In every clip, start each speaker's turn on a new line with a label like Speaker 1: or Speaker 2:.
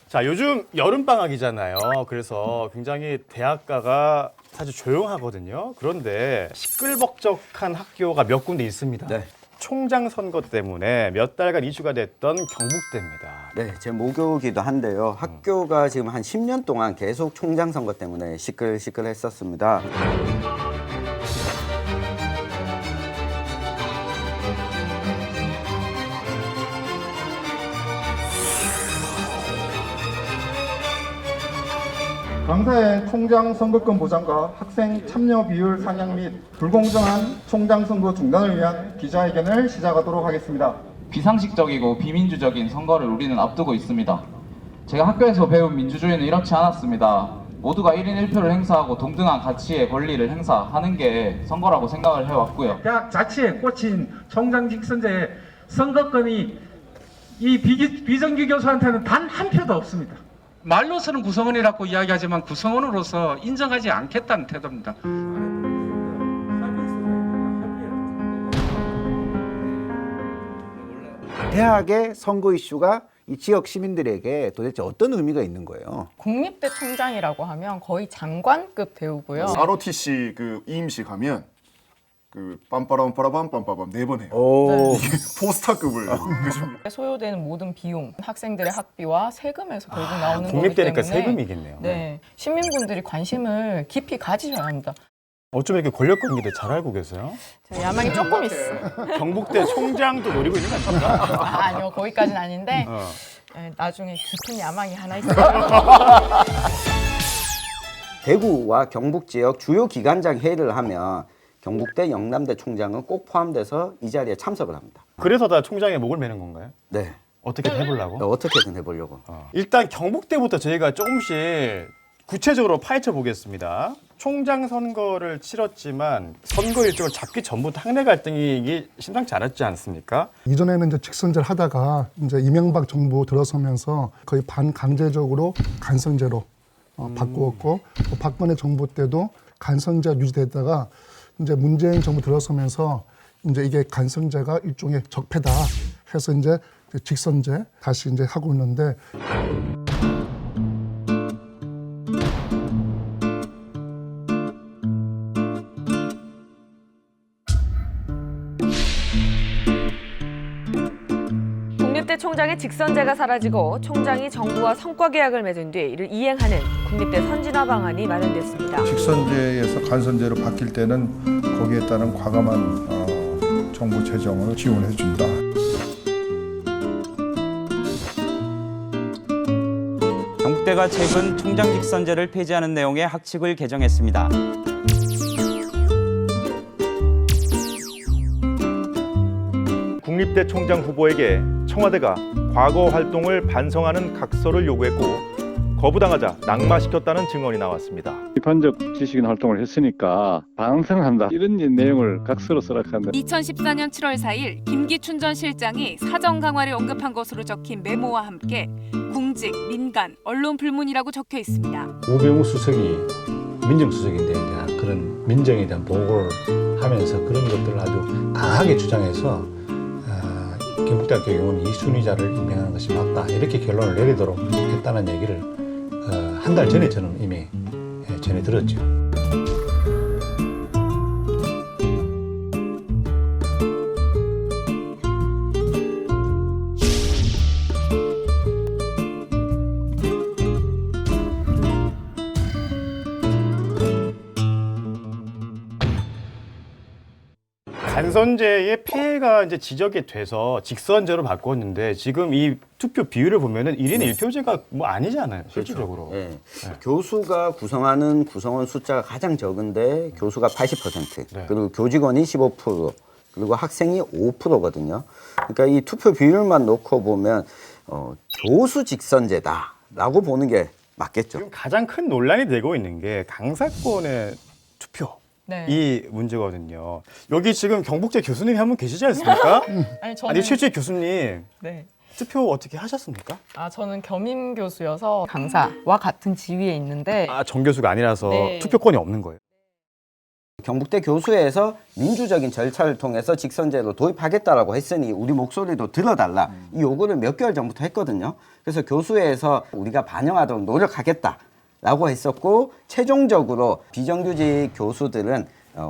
Speaker 1: 자, 요즘 여름방학이잖아요. 그래서 굉장히 대학가가 사실 조용하거든요. 그런데 시끌벅적한 학교가 몇 군데 있습니다.
Speaker 2: 네.
Speaker 1: 총장 선거 때문에 몇 달간 이슈가 됐던 경북대입니다.
Speaker 2: 네, 제 모교이기도 한데요. 학교가 지금 한 10년 동안 계속 총장 선거 때문에 시끌시끌했었습니다.
Speaker 3: 강사의 총장 선거권 보장과 학생 참여 비율 상향 및 불공정한 총장 선거 중단을 위한 기자회견을 시작하도록 하겠습니다.
Speaker 4: 비상식적이고 비민주적인 선거를 우리는 앞두고 있습니다. 제가 학교에서 배운 민주주의는 이렇지 않았습니다. 모두가 1인 1표를 행사하고 동등한 가치의 권리를 행사하는 게 선거라고 생각을 해왔고요.
Speaker 5: 대학 자치에 꽂힌 총장 직선제의 선거권이 이 비정규 교수한테는 단 한 표도 없습니다. 말로서는 구성원이라고 이야기하지만 구성원으로서 인정하지 않겠다는 태도입니다.
Speaker 6: 대학의 선거 이슈가 이 지역 시민들에게 도대체 어떤 의미가 있는 거예요?
Speaker 7: 국립대 총장이라고 하면 거의 장관급 배우고요.
Speaker 8: ROTC 그 이임식 하면 그 빰빠람 빰빰빰빰 4번 해요.
Speaker 6: 오.
Speaker 8: 포스터급을
Speaker 7: 소요되는 모든 비용, 학생들의 학비와 세금에서 결국 나오는 거기
Speaker 1: 국립대니까
Speaker 7: 때문에
Speaker 1: 세금이겠네요.
Speaker 7: 네, 시민분들이 관심을 깊이 가지셔야 합니다.
Speaker 1: 어쩜 이렇게 권력권 기대 잘 알고 계세요?
Speaker 7: 제가 야망이 조금 있어요.
Speaker 1: 경북대 총장도 노리고 있는 거 아닙니까?
Speaker 7: 아니요, 거기까지는 아닌데
Speaker 1: 어.
Speaker 7: 나중에 깊은 야망이 하나 있어요.
Speaker 2: 대구와 경북 지역 주요 기관장 회의를 하면 경북대, 영남대 총장은 꼭 포함돼서 이 자리에 참석을 합니다.
Speaker 1: 그래서 다 총장에 목을 매는 건가요?
Speaker 2: 네,
Speaker 1: 어떻게든 해보려고?
Speaker 2: 어떻게든 해보려고.
Speaker 1: 일단 경북대부터 저희가 조금씩 구체적으로 파헤쳐 보겠습니다. 총장 선거를 치렀지만 선거 일정을 잡기 전부터 학내 갈등이 이게 심상치 않았지 않습니까?
Speaker 9: 이전에는 이제 직선제를 하다가 이제 이명박 정부 들어서면서 거의 반강제적으로 간선제로 바꾸었고, 또 박근혜 정부 때도 간선제가 유지됐다가 이제 문재인 정부 들어서면서 이제 이게 간선제가 일종의 적폐다 해서 이제 직선제 다시 이제 하고 있는데.
Speaker 10: 국립대 총장의 직선제가 사라지고 총장이 정부와 성과 계약을 맺은 뒤 이를 이행하는 국립대 선진화 방안이 마련됐습니다.
Speaker 11: 직선제에서 간선제로 바뀔 때는 거기에 따른 과감한 정부 재정을 지원해 준다.
Speaker 12: 경북대가 최근 총장 직선제를 폐지하는 내용의 학칙을 개정했습니다.
Speaker 13: 국립대 총장 후보에게 청와대가 과거 활동을 반성하는 각서를 요구했고 거부당하자 낙마시켰다는 증언이 나왔습니다.
Speaker 14: 비판적 지식인 활동을 했으니까 반성한다 이런 내용을 각서로 쓰락한다.
Speaker 15: 2014년 7월 4일 김기춘 전 실장이 사정 강화를 언급한 것으로 적힌 메모와 함께 궁직, 민간, 언론 불문이라고 적혀 있습니다.
Speaker 16: 우병우 수석이 민정수석인데 그런 민정에 대한 보고를 하면서 그런 것들을 아주 강하게 주장해서 경북대학교 경우는 이순위자를 임명하는 것이 맞다 이렇게 결론을 내리도록 했다는 얘기를 한 달 전에 저는 이미 전해 들었죠.
Speaker 1: 간선제의 폐해가 이제 지적이 돼서 직선제로 바꿨는데 지금 이 투표 비율을 보면은 1인 1표제가 뭐 아니잖아요, 실질적으로.
Speaker 2: 그렇죠. 네. 교수가 구성하는 구성원 숫자가 가장 적은데 교수가 80%,
Speaker 1: 네.
Speaker 2: 그리고 교직원이 15%, 그리고 학생이 5%거든요. 그러니까 이 투표 비율만 놓고 보면 교수 직선제다라고 보는 게 맞겠죠.
Speaker 1: 지금 가장 큰 논란이 되고 있는 게 강사권의 투표.
Speaker 7: 네.
Speaker 1: 이 문제거든요. 여기 지금 경북대 교수님이 한 분 계시지 않습니까?
Speaker 7: 저는
Speaker 1: 최주희 교수님
Speaker 7: 네.
Speaker 1: 투표 어떻게 하셨습니까?
Speaker 7: 저는 겸임 교수여서 강사와 같은 지위에 있는데
Speaker 1: 정 교수가 아니라서
Speaker 7: 네.
Speaker 1: 투표권이 없는 거예요.
Speaker 2: 경북대 교수회에서 민주적인 절차를 통해서 직선제로 도입하겠다라고 했으니 우리 목소리도 들어달라. 이 요구를 몇 개월 전부터 했거든요. 그래서 교수회에서 우리가 반영하도록 노력하겠다라고 했었고 최종적으로 비정규직 교수들은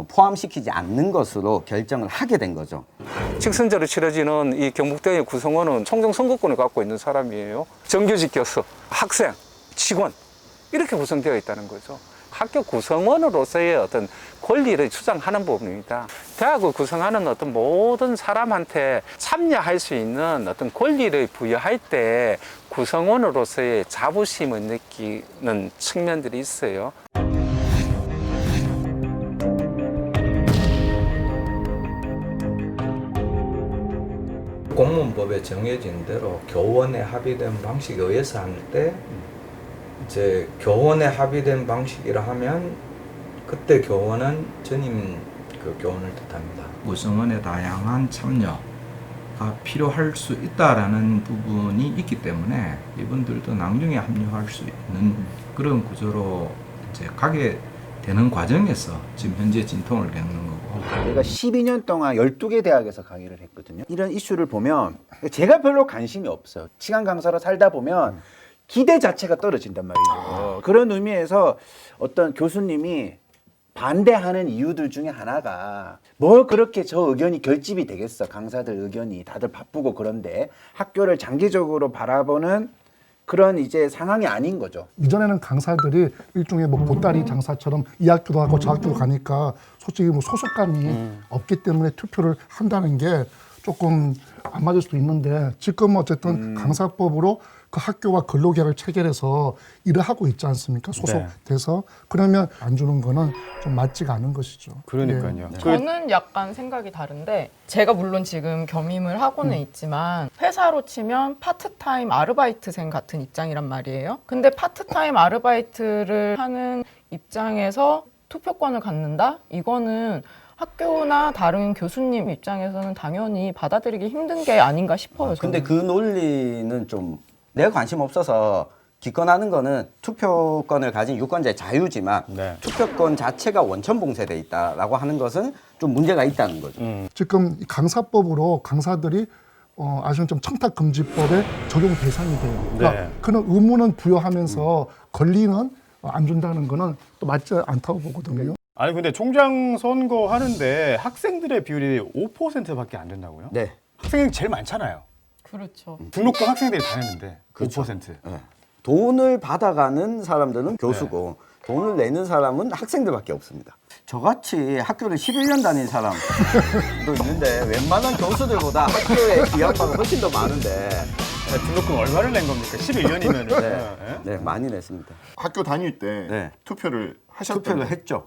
Speaker 2: 포함시키지 않는 것으로 결정을 하게 된 거죠.
Speaker 5: 직선제로 치러지는 이 경북대의 구성원은 총장 선거권을 갖고 있는 사람이에요. 정규직 교수, 학생, 직원 이렇게 구성되어 있다는 거죠. 학교 구성원으로서의 어떤 권리를 주장하는 부분입니다. 대학을 구성하는 어떤 모든 사람한테 참여할 수 있는 어떤 권리를 부여할 때 구성원으로서의 자부심을 느끼는 측면들이 있어요.
Speaker 17: 공무원법에 정해진 대로 교원에 합의된 방식에 의해서 하는데 이제 교원에 합의된 방식이라 하면 그때 교원은 전임 그 교원을 뜻합니다. 구성원의 다양한 참여가 필요할 수 있다라는 부분이 있기 때문에 이분들도 나중에 합류할 수 있는 그런 구조로 이제 가게 되는 과정에서 지금 현재 진통을 겪는 거고.
Speaker 6: 제가 12년 동안 12개 대학에서 강의를 했거든요. 이런 이슈를 보면 제가 별로 관심이 없어요. 시간 강사로 살다 보면 기대 자체가 떨어진단 말이죠. 그런 의미에서 어떤 교수님이 반대하는 이유들 중에 하나가 뭘 그렇게 저 의견이 결집이 되겠어. 강사들 의견이 다들 바쁘고 그런데 학교를 장기적으로 바라보는 그런 이제 상황이 아닌 거죠.
Speaker 9: 이전에는 강사들이 일종의 뭐 보따리 장사처럼 이 학교도 가고 저 학교도 가니까 솔직히 뭐 소속감이 없기 때문에 투표를 한다는 게 조금 안 맞을 수도 있는데 지금 어쨌든 강사법으로 그 학교와 근로계약을 체결해서 일을 하고 있지 않습니까? 소속돼서. 그러면 안 주는 거는 좀 맞지가 않은 것이죠.
Speaker 1: 그러니까요.
Speaker 9: 예.
Speaker 7: 저는 약간 생각이 다른데 제가 물론 지금 겸임을 하고는 있지만 회사로 치면 파트타임 아르바이트생 같은 입장이란 말이에요. 근데 파트타임 아르바이트를 하는 입장에서 투표권을 갖는다? 이거는 학교나 다른 교수님 입장에서는 당연히 받아들이기 힘든 게 아닌가 싶어요.
Speaker 2: 근데 그 논리는 좀 내가 관심 없어서 기권하는 거는 투표권을 가진 유권자의 자유지만 투표권 자체가 원천 봉쇄돼 있다라고 하는 것은 좀 문제가 있다는 거죠.
Speaker 9: 지금 이 강사법으로 강사들이 아시안점 청탁금지법에 적용 대상이 돼요. 그러니까 그런 의무는 부여하면서 권리는 안 준다는 거는 또 맞지 않다고 보거든요.
Speaker 1: 아니 근데 총장 선거 하는데 학생들의 비율이 5%밖에 안 된다고요?
Speaker 2: 네.
Speaker 1: 학생이 제일 많잖아요.
Speaker 7: 그렇죠.
Speaker 1: 등록금 학생들이 다 내는데
Speaker 2: 그렇죠.
Speaker 1: 5%.
Speaker 2: 네. 돈을 받아가는 사람들은 교수고 돈을 내는 사람은 학생들밖에 없습니다. 저같이 학교를 11년 다닌 사람도 있는데 웬만한 교수들보다 학교에 기여한 바가 훨씬 더 많은데
Speaker 1: 등록금 얼마를 낸 겁니까? 11년이면.
Speaker 2: 네, 많이 냈습니다.
Speaker 8: 학교 다닐 때 투표를 하셨다고요?
Speaker 2: 투표를 했죠.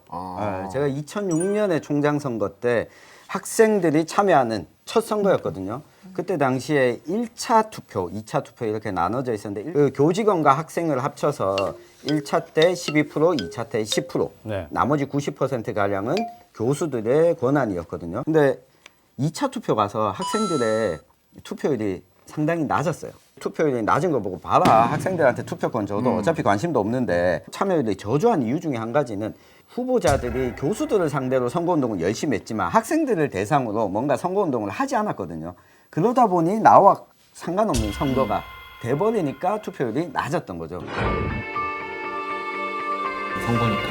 Speaker 2: 제가 2006년에 총장 선거 때 학생들이 참여하는 첫 선거였거든요. 그때 당시에 1차 투표, 2차 투표 이렇게 나눠져 있었는데 그 교직원과 학생을 합쳐서 1차 때 12%, 2차 때 10%, 나머지 90%가량은 교수들의 권한이었거든요. 근데 2차 투표 가서 학생들의 투표율이 상당히 낮았어요. 투표율이 낮은 거 보고 봐라. 학생들한테 투표권 줘도 어차피 관심도 없는데 참여율이 저조한 이유 중에 한 가지는 후보자들이 교수들을 상대로 선거운동을 열심히 했지만 학생들을 대상으로 뭔가 선거운동을 하지 않았거든요. 그러다 보니 나와 상관없는 선거가 돼버리니까 투표율이 낮았던 거죠.
Speaker 18: 선거니까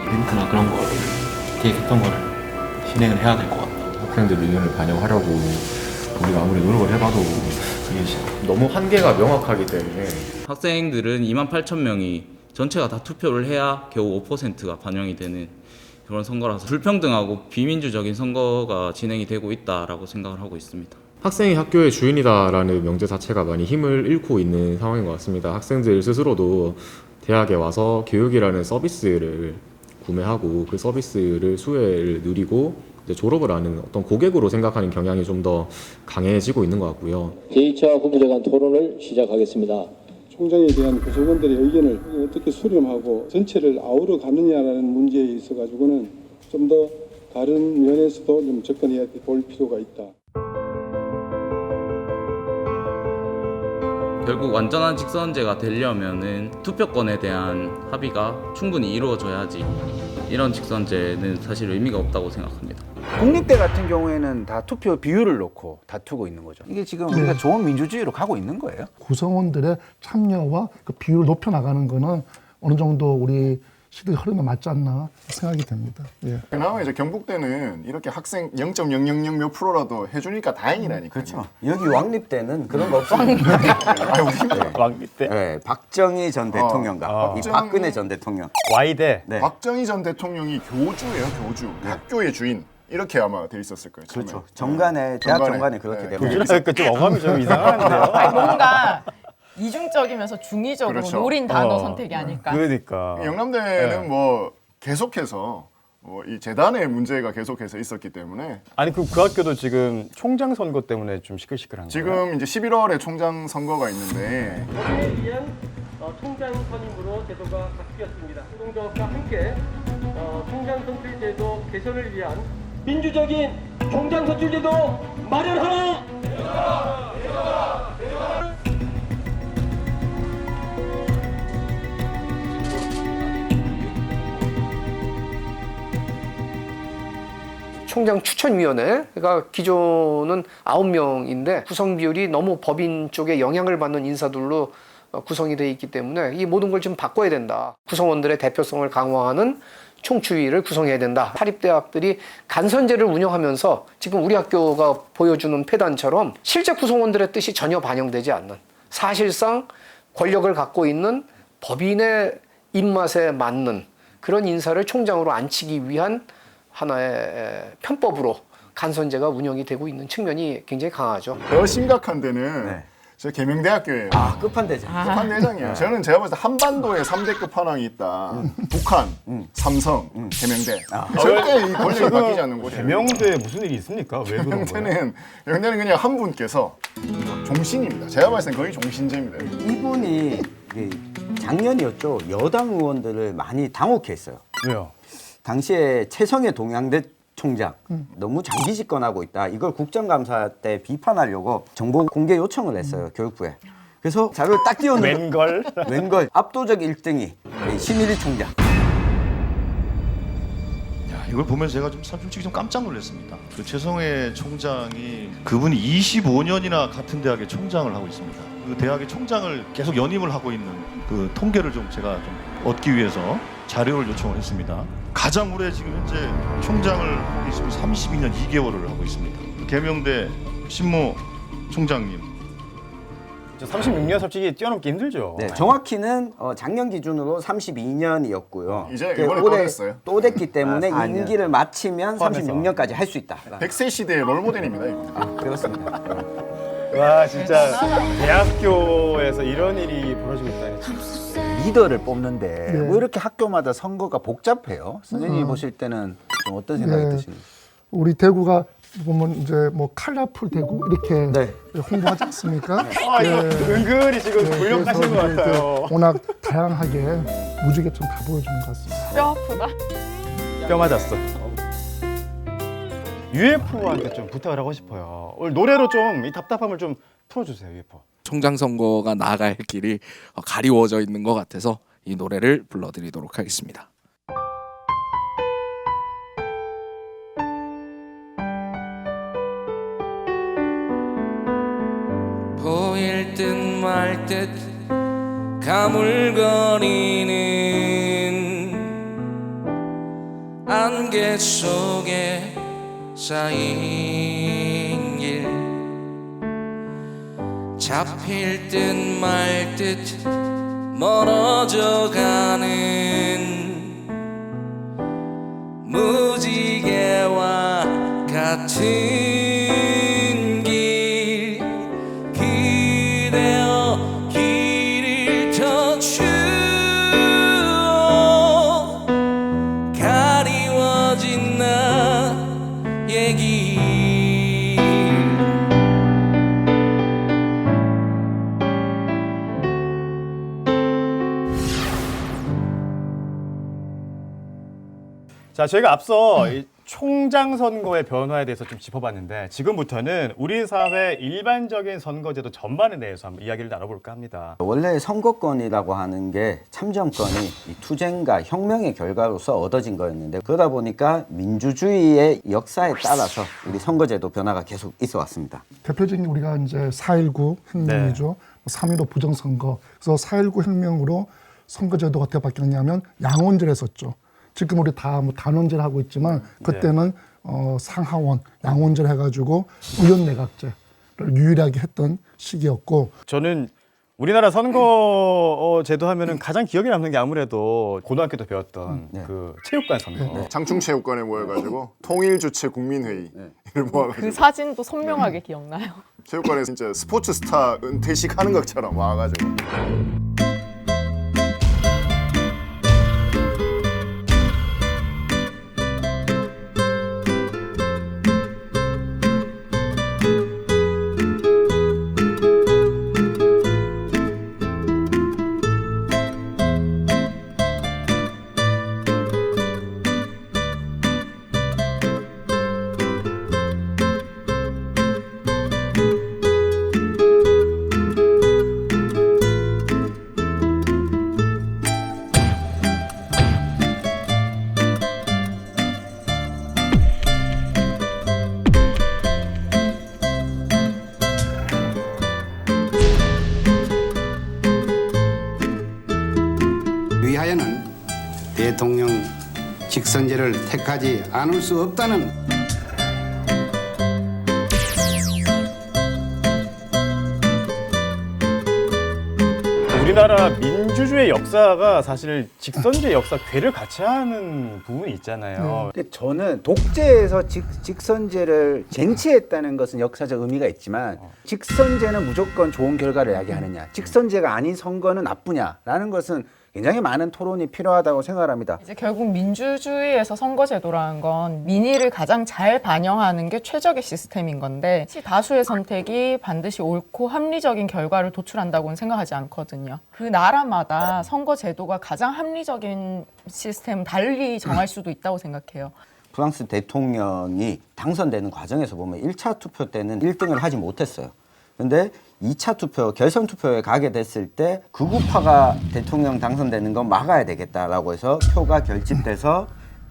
Speaker 18: 이벤트나 그런 거를 계획했던 거를 진행을 해야 될 것 같아요.
Speaker 19: 학생들 의견을 반영하려고 우리가 아무리 노력을 해봐도 그게 너무 한계가 명확하기 때문에
Speaker 4: 학생들은 28,000명이 전체가 다 투표를 해야 겨우 5%가 반영이 되는 그런 선거라서 불평등하고 비민주적인 선거가 진행이 되고 있다라고 생각을 하고 있습니다.
Speaker 19: 학생이 학교의 주인이다라는 명제 자체가 많이 힘을 잃고 있는 상황인 것 같습니다. 학생들 스스로도 대학에 와서 교육이라는 서비스를 구매하고 그 서비스를 수혜를 누리고 이제 졸업을 하는 어떤 고객으로 생각하는 경향이 좀 더 강해지고 있는 것 같고요.
Speaker 20: 제2차 후보자 간 토론을 시작하겠습니다.
Speaker 21: 총장에 대한 구성원들의 의견을 어떻게 수렴하고 전체를 아우러 가느냐라는 문제에 있어 가지고는 좀 더 다른 면에서도 좀 접근해야 볼 필요가 있다.
Speaker 4: 결국 완전한 직선제가 되려면은 투표권에 대한 합의가 충분히 이루어져야지
Speaker 3: 이런 직선제는 사실 의미가 없다고 생각합니다.
Speaker 6: 국립대 같은 경우에는 다 투표 비율을 놓고 다투고 있는 거죠. 이게 지금 우리가 좋은 민주주의로 가고 있는 거예요?
Speaker 9: 구성원들의 참여와 그 비율을 높여 나가는 거는 어느 정도 우리 시대의 흐름에 맞지 않나 생각이 됩니다. 예.
Speaker 8: 그나마 이제 경북대는 이렇게 학생 0.000 몇 프로라도 해주니까 다행이라니까.
Speaker 2: 그렇죠. 여기 왕립대는 그런 거 없어요.
Speaker 1: 왕립대.
Speaker 2: 네, 박정희 전 대통령과 이 박근혜 전 대통령.
Speaker 1: Y대.
Speaker 2: 네.
Speaker 8: 박정희 전 대통령이 교주예요, 교주. 학교의 주인. 이렇게 아마 돼 있었을 거예요. 처음에.
Speaker 2: 그렇죠. 정관에 대학 정관에 그렇게 되고.
Speaker 1: 교주라니까 좀 어감이 좀 이상한데요.
Speaker 7: 아니, 뭔가 이중적이면서 중의적으로
Speaker 8: 그렇죠.
Speaker 7: 노린 단어 선택이 아닐까.
Speaker 1: 그러니까.
Speaker 8: 영남대는 뭐 계속해서 이 재단의 문제가 계속해서 있었기 때문에
Speaker 1: 아니 그 학교도 지금 총장 선거 때문에 좀 시끌시끌한 거예요?
Speaker 8: 지금 이제 11월에 총장 선거가 있는데
Speaker 22: 거기에 의한 총장 선임으로 제도가 바뀌었습니다. 노동조합과 함께 총장 선출 제도 개선을 위한 민주적인 총장 선출 제도 마련하라.
Speaker 23: 총장 추천위원회가 기존은 9명인데 구성 비율이 너무 법인 쪽에 영향을 받는 인사들로 구성이 되어 있기 때문에 이 모든 걸 좀 바꿔야 된다. 구성원들의 대표성을 강화하는 총추위를 구성해야 된다. 사립대학들이 간선제를 운영하면서 지금 우리 학교가 보여주는 폐단처럼 실제 구성원들의 뜻이 전혀 반영되지 않는, 사실상 권력을 갖고 있는 법인의 입맛에 맞는 그런 인사를 총장으로 앉히기 위한 하나의 편법으로 간선제가 운영이 되고 있는 측면이 굉장히 강하죠.
Speaker 8: 더 심각한 데는 저 계명대학교예요.
Speaker 2: 끝판대장.
Speaker 8: 끝판대장이에요. 저는 제가 봤을 때 한반도에 3대 끝판왕이 있다. 북한, 삼성, 계명대. 절대 이 권력이 바뀌지 않는 곳이에요.
Speaker 1: 계명대에 무슨 일이 있습니까? 왜 그런 거예요?
Speaker 8: 계명대는 그냥 한 분께서 종신입니다. 제가 봤을 땐 거의 종신제입니다.
Speaker 2: 이분이 작년이었죠. 여당 의원들을 많이 당혹해 했어요.
Speaker 1: 왜요?
Speaker 2: 당시에 최성해 동양대 총장 너무 장기 집권하고 있다. 이걸 국정감사 때 비판하려고 정보 공개 요청을 했어요. 교육부에. 그래서 자료를 딱 띄웠는데 웬걸 압도적 1등이 신일희 총장.
Speaker 24: 이걸 보면서 제가 좀 솔직히 좀 깜짝 놀랐습니다. 그 최성해 총장이 그분이 25년이나 같은 대학의 총장을 하고 있습니다. 그 대학의 총장을 계속 연임을 하고 있는 그 통계를 좀 제가 좀 얻기 위해서 자료를 요청을 했습니다. 가장 오래 지금 현재 총장을 하고 있으면 32년 2개월을 하고 있습니다. 계명대 신모 총장님.
Speaker 1: 36년 솔직히 뛰어넘기 힘들죠.
Speaker 2: 네, 정확히는 작년 기준으로 32년이었고요.
Speaker 8: 이제 이번에 또 됐어요.
Speaker 2: 또 됐기 때문에
Speaker 8: 아,
Speaker 2: 임기를 마치면
Speaker 8: 포함해서.
Speaker 2: 36년까지 할 수 있다.
Speaker 8: 100세 시대의 롤모델입니다. 이거.
Speaker 2: 그렇습니다.
Speaker 1: 와 진짜 대학교에서 이런 일이 벌어지고 있다니.
Speaker 6: 리더를 뽑는데
Speaker 9: 네.
Speaker 6: 왜 이렇게 학교마다 선거가 복잡해요? 선생님이 보실 때는 좀 어떤 생각이 드십니까?
Speaker 9: 우리 대구가 보면 이제 뭐 컬러풀 대구 이렇게 홍보하지 않습니까?
Speaker 1: 이거 은근히 지금 굴욕하시는 것
Speaker 9: 그래서 이제
Speaker 1: 같아요.
Speaker 9: 워낙 다양하게 무지개처럼 다 보여주는 것 같습니다.
Speaker 7: 뼈 아프다.
Speaker 1: 뼈 맞았어. UFO한테 좀 부탁을 하고 싶어요. 오늘 노래로 좀 이 답답함을 좀 풀어주세요, UFO.
Speaker 25: 총장 선거가 나아갈 길이 가리워져 있는 것 같아서 이 노래를 불러드리도록 하겠습니다. 보일 듯 말 듯 가물거리는 안개 속에 쌓인 길 잡힐 듯 말 듯 멀어져 가는 무지개와 같은 길 그대여 길을 켜주어 가리워진 나의 길
Speaker 1: 자, 저희가 앞서 이 총장 선거의 변화에 대해서 좀 짚어봤는데 지금부터는 우리 사회 일반적인 선거제도 전반에 대해서 한번 이야기를 나눠볼까 합니다.
Speaker 2: 원래 선거권이라고 하는 게 참정권이 이 투쟁과 혁명의 결과로서 얻어진 거였는데 그러다 보니까 민주주의의 역사에 따라서 우리 선거제도 변화가 계속 있어 왔습니다.
Speaker 9: 대표적인 우리가 이제 4.19 혁명이죠. 3.15 부정선거. 그래서 4.19 혁명으로 선거제도가 어떻게 바뀌었냐면 양원제를 했었죠. 지금 우리 다 뭐 단원제를 하고 있지만 그때는 상하원, 양원제를 해가지고 의원내각제를 유일하게 했던 시기였고
Speaker 1: 저는 우리나라 선거 제도 하면은 가장 기억에 남는 게 아무래도 고등학교 때 배웠던 그 체육관 선거.
Speaker 8: 장충체육관에 모여가지고 통일주체 국민회의를 모아가지고
Speaker 7: 그 사진도 선명하게 기억나요.
Speaker 8: 체육관에 진짜 스포츠 스타 은퇴식 하는 것처럼 와가지고.
Speaker 10: 위하여는 대통령 직선제를 택하지 않을 수 없다는
Speaker 1: 우리나라 민주주의 역사가 사실 직선제 역사 궤를 같이 하는 부분이 있잖아요.
Speaker 6: 근데 저는 독재에서 직선제를 쟁취했다는 것은 역사적 의미가 있지만 직선제는 무조건 좋은 결과를 이야기하느냐, 직선제가 아닌 선거는 나쁘냐라는 것은 굉장히 많은 토론이 필요하다고 생각합니다.
Speaker 7: 이제 결국 민주주의에서 선거제도라는 건 민의를 가장 잘 반영하는 게 최적의 시스템인 건데 다수의 선택이 반드시 옳고 합리적인 결과를 도출한다고는 생각하지 않거든요. 그 나라마다 선거제도가 가장 합리적인 시스템 달리 정할 수도 있다고 생각해요.
Speaker 2: 프랑스 대통령이 당선되는 과정에서 보면 1차 투표 때는 1등을 하지 못했어요. 근데 2차 투표, 결선 투표에 가게 됐을 때 극우파가 대통령 당선되는 건 막아야 되겠다라고 해서 표가 결집돼서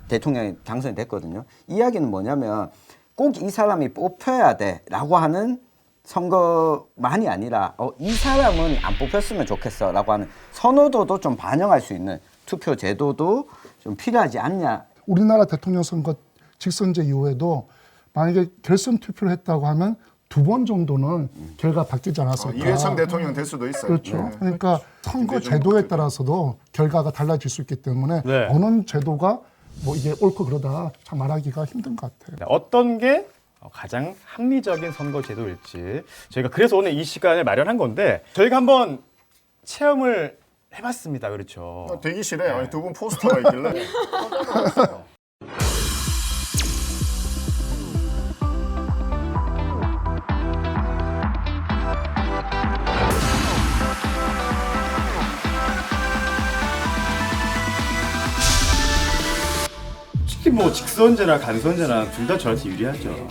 Speaker 2: 대통령이 당선이 됐거든요. 이야기는 뭐냐면 꼭 이 사람이 뽑혀야 돼라고 하는 선거만이 아니라 이 사람은 안 뽑혔으면 좋겠어라고 하는 선호도도 좀 반영할 수 있는 투표 제도도 좀 필요하지 않냐.
Speaker 9: 우리나라 대통령 선거 직선제 이후에도 만약에 결선 투표를 했다고 하면 2번 정도는 결과 바뀌지 않았을까.
Speaker 8: 이회창 대통령 될 수도 있어요.
Speaker 9: 그렇죠. 그러니까 선거 제도에 따라서도 결과가 달라질 수 있기 때문에 어느 제도가 뭐 이게 옳고 그러다 참 말하기가 힘든 것 같아요.
Speaker 1: 어떤 게 가장 합리적인 선거 제도일지 저희가 그래서 오늘 이 시간을 마련한 건데 저희가 한번 체험을 해봤습니다. 그렇죠.
Speaker 8: 대기실에 두 분 포스터가 있길래
Speaker 1: 특히 뭐 직선제나 간선제나 둘 다 저한테 유리하죠.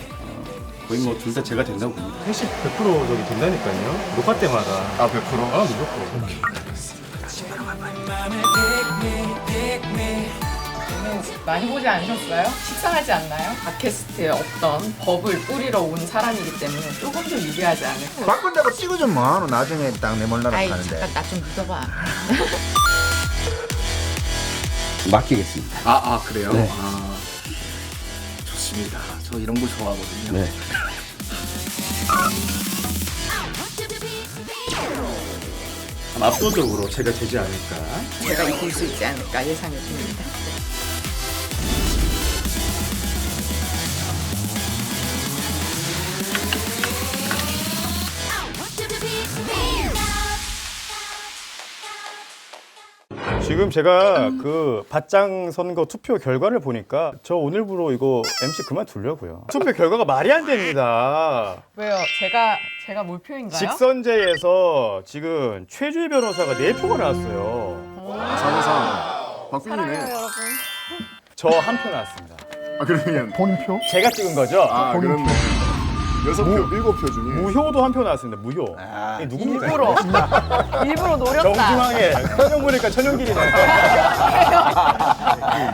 Speaker 1: 거의 뭐 둘 다 제가 된다고 봅니다. 80, 100% 저기 된다니까요. 녹화 때마다.
Speaker 8: 아, 100%?
Speaker 1: 아, 무조건.
Speaker 7: 많이 보지 않으셨어요? 식상하지 않나요? 팟캐스트에 없던 법을 뿌리러 온 사람이기 때문에 조금 더 유리하지 않을까.
Speaker 6: 바꾼다고 찍어주면 뭐하노? 나중에 딱 내 몰라라
Speaker 7: 아이,
Speaker 6: 하는데.
Speaker 7: 잠깐 나 좀 믿어봐.
Speaker 2: 맡기겠습니다.
Speaker 25: 그래요?
Speaker 2: 네.
Speaker 25: 좋습니다. 저 이런 거 좋아하거든요.
Speaker 2: 네.
Speaker 1: 압도적으로 제가 되지 않을까.
Speaker 7: 제가 이길 수 있지 않을까 예상해 봅니다.
Speaker 1: 지금 제가 그 밭장 선거 투표 결과를 보니까 저 오늘부로 이거 MC 그만두려고요. 투표 결과가 말이 안 됩니다.
Speaker 7: 왜요? 제가 몰표인가요?
Speaker 1: 직선제에서 지금 최주희 변호사가 4표가 나왔어요.
Speaker 8: 사상 박빙이네.
Speaker 7: 사랑해요, 여러분.
Speaker 1: 저 한 표 나왔습니다.
Speaker 8: 그러면
Speaker 9: 본인표?
Speaker 1: 제가 찍은 거죠?
Speaker 8: 그럼 6표, 7표 중에
Speaker 1: 무효도 한 표 나왔습니다. 무효. 이게 누굽니까?
Speaker 7: 일부러 노렸다.
Speaker 1: 정중앙에 천연 보니까 천연길이네.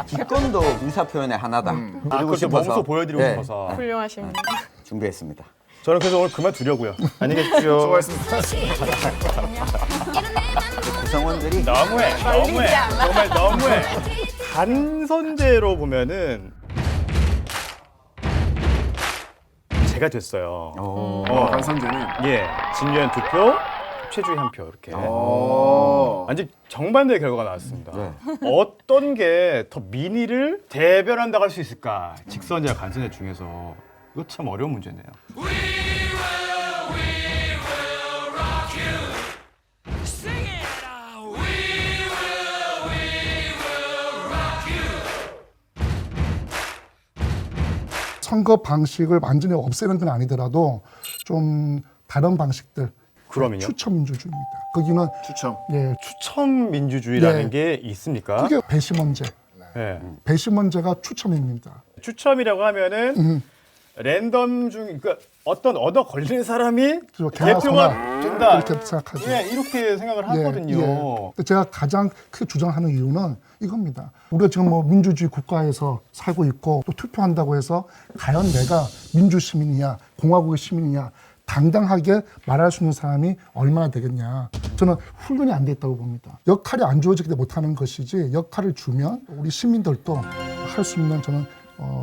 Speaker 2: 기권도 의사표현의 하나다.
Speaker 1: 그렇게 멍소 보여드리고 싶어서.
Speaker 7: 훌륭하십니다.
Speaker 2: 준비했습니다.
Speaker 1: 저는 그래서 오늘 그만두려고요. 안녕히 계십시오.
Speaker 8: 수고하셨습니다.
Speaker 2: 구성원들이
Speaker 1: 너무해. 정말 너무해. 간선제로 보면은 제가 됐어요.
Speaker 8: 간선제는?
Speaker 1: 예. 진유현 2표, 최주희 1표 이렇게. 완전 정반대의 결과가 나왔습니다. 어떤 게 더 민의를 대변한다고 할 수 있을까? 직선제와 간선제 중에서 이거 참 어려운 문제네요.
Speaker 9: 선거 방식을 완전히 없애는 건 아니더라도 좀 다른 방식들.
Speaker 1: 그러면요?
Speaker 9: 추첨 민주주의입니다. 거기는
Speaker 8: 추첨.
Speaker 9: 예,
Speaker 1: 추첨 민주주의라는 게 있습니까?
Speaker 9: 그게 배심원제.
Speaker 1: 네.
Speaker 9: 배심원제가 추첨입니다.
Speaker 1: 추첨이라고 하면은 랜덤 중 그러니까 어떤 얻어 걸리는 사람이 대표가 된다.
Speaker 9: 이렇게 생각하죠.
Speaker 1: 예, 이렇게 생각을 하거든요.
Speaker 9: 근데 제가 가장 크게 주장하는 이유는 이겁니다. 우리가 지금 뭐 민주주의 국가에서 살고 있고 또 투표한다고 해서 과연 내가 민주시민이냐 공화국의 시민이냐 당당하게 말할 수 있는 사람이 얼마나 되겠냐. 저는 훈련이 안 돼 있다고 봅니다. 역할이 안 주어지기 때문에 못하는 것이지 역할을 주면 우리 시민들도 할 수 있는 저는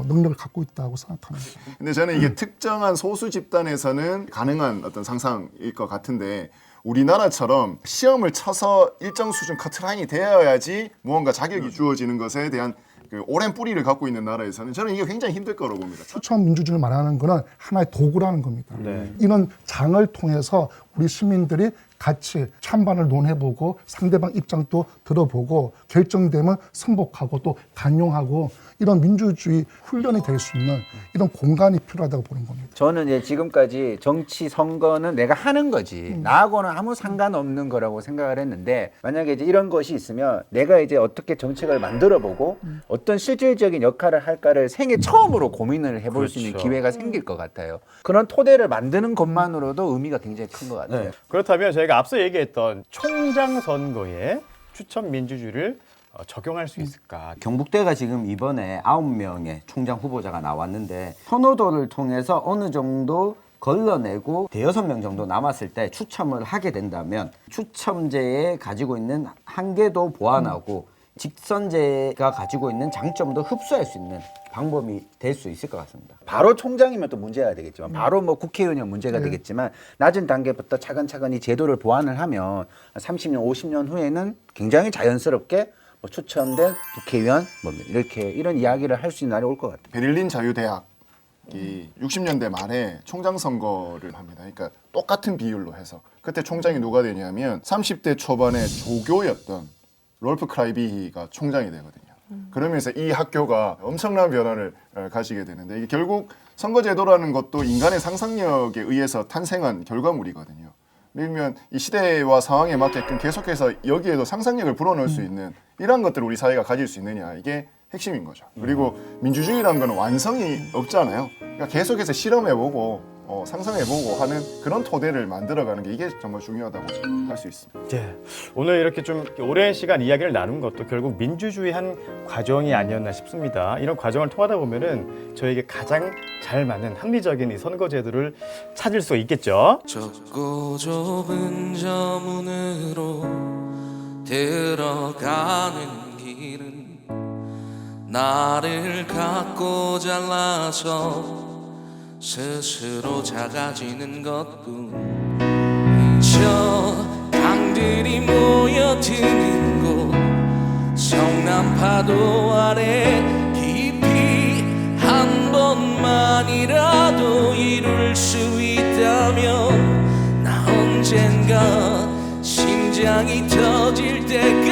Speaker 9: 능력을 갖고 있다고 생각합니다.
Speaker 8: 근데 저는 이게 특정한 소수 집단에서는 가능한 어떤 상상일 것 같은데 우리나라처럼 시험을 쳐서 일정 수준 커트라인이 되어야지 무언가 자격이 주어지는 것에 대한 그 오랜 뿌리를 갖고 있는 나라에서는 저는 이게 굉장히 힘들 거라고 봅니다.
Speaker 9: 추첨 민주주의를 말하는 거는 하나의 도구라는 겁니다. 이런 장을 통해서 우리 시민들이 같이 찬반을 논해보고 상대방 입장도 들어보고 결정되면 승복하고 또 간용하고 이런 민주주의 훈련이 될 수 있는 이런 공간이 필요하다고 보는 겁니다.
Speaker 6: 저는 이제 지금까지 정치 선거는 내가 하는 거지 나하고는 아무 상관없는 거라고 생각을 했는데 만약에 이제 이런 것이 있으면 내가 이제 어떻게 정책을 만들어보고 어떤 실질적인 역할을 할까를 생애 처음으로 고민을 해볼 수 있는 기회가 생길 것 같아요. 그런 토대를 만드는 것만으로도 의미가 굉장히 큰 것 같아요.
Speaker 1: 그렇다면 저희가 앞서 얘기했던 총장 선거에 추첨 민주주의를 적용할 수 있을까?
Speaker 2: 경북대가 지금 이번에 9명의 총장 후보자가 나왔는데 선호도를 통해서 어느 정도 걸러내고 6명 정도 남았을 때 추첨을 하게 된다면 추첨제에 가지고 있는 한계도 보완하고 직선제가 가지고 있는 장점도 흡수할 수 있는 방법이 될 수 있을 것 같습니다.
Speaker 6: 바로 총장이면 또 문제가 되겠지만 바로 뭐 국회의원이면 문제가 되겠지만 낮은 단계부터 차근차근히 제도를 보완을 하면 30년, 50년 후에는 굉장히 자연스럽게 뭐 추첨된 국회의원 뭐 이렇게 이런 이야기를 할 수 있는 날이 올 것 같아요.
Speaker 8: 베를린 자유대학이 60년대 말에 총장 선거를 합니다. 그러니까 똑같은 비율로 해서 그때 총장이 누가 되냐면 30대 초반의 조교였던 롤프 크라이비히가 총장이 되거든요. 그러면서 이 학교가 엄청난 변화를 가지게 되는데 이게 결국 선거제도라는 것도 인간의 상상력에 의해서 탄생한 결과물이거든요. 그러면 이 시대와 상황에 맞게끔 계속해서 여기에도 상상력을 불어넣을 수 있는 이런 것들을 우리 사회가 가질 수 있느냐 이게 핵심인 거죠. 그리고 민주주의라는 거는 완성이 없잖아요. 그러니까 계속해서 실험해보고 상상해보고 하는 그런 토대를 만들어가는 게 이게 정말 중요하다고 할 수 있습니다.
Speaker 1: 네. 오늘 이렇게 좀 오랜 시간 이야기를 나눈 것도 결국 민주주의 한 과정이 아니었나 싶습니다. 이런 과정을 통하다 보면은 저에게 가장 잘 맞는 합리적인 이 선거제도를 찾을 수 있겠죠.
Speaker 11: 좁고 좁은 저 문으로 들어가는 길은 나를 갖고 잘라서 스스로 작아지는 것뿐. 저 강들이 모여드는 곳 성남파도 아래 깊이 한 번만이라도 이룰 수 있다면 나 언젠가 심장이 터질 때까지